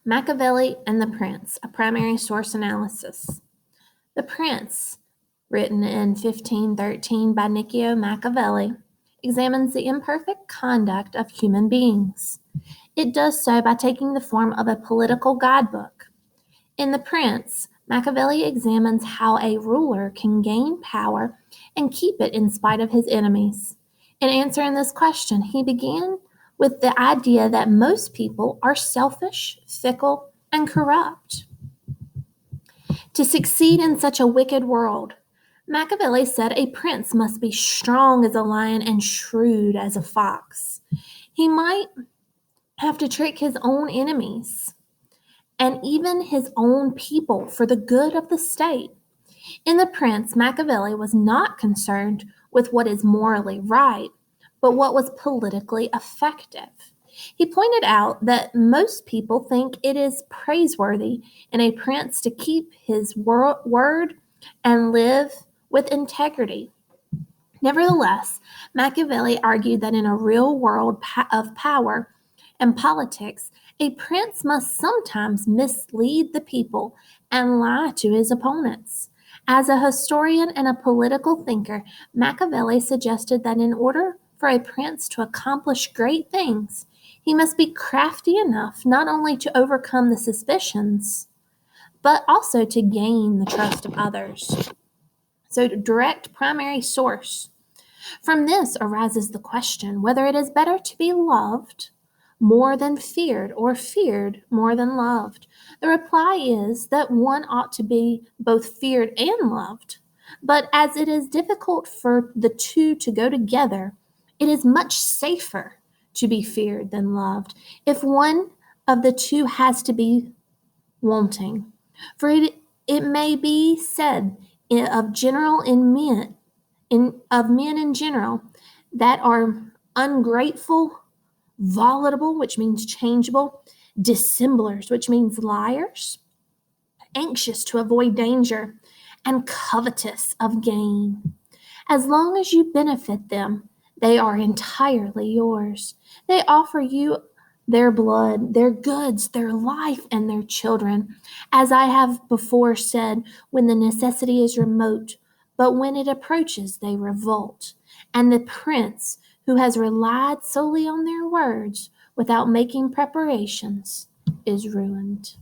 Machiavelli and the Prince, a primary source analysis. The Prince, written in 1513 by Niccolo Machiavelli, examines the imperfect conduct of human beings. It does so by taking the form of a political guidebook. In The Prince, Machiavelli examines how a ruler can gain power and keep it in spite of his enemies. In answering this question, he began with the idea that most people are selfish, fickle, and corrupt. To succeed in such a wicked world, Machiavelli said a prince must be strong as a lion and shrewd as a fox. He might have to trick his own enemies and even his own people for the good of the state. In The Prince, Machiavelli was not concerned with what is morally right, but what was politically effective. He pointed out that most people think it is praiseworthy in a prince to keep his word and live with integrity. Nevertheless, Machiavelli argued that in a real world of power and politics, a prince must sometimes mislead the people and lie to his opponents. As a historian and a political thinker, Machiavelli suggested that in order for a prince to accomplish great things, he must be crafty enough not only to overcome the suspicions, but also to gain the trust of others. So, direct primary source. From this arises the question whether it is better to be loved more than feared or feared more than loved. The reply is that one ought to be both feared and loved. But as it is difficult for the two to go together, it is much safer to be feared than loved if one of the two has to be wanting. For it may be said of men in general that are ungrateful, volatile, which means changeable, dissemblers, which means liars, anxious to avoid danger, and covetous of gain. As long as you benefit them, they are entirely yours. They offer you their blood, their goods, their life, and their children. As I have before said, when the necessity is remote, but when it approaches, they revolt. And the prince who has relied solely on their words without making preparations is ruined.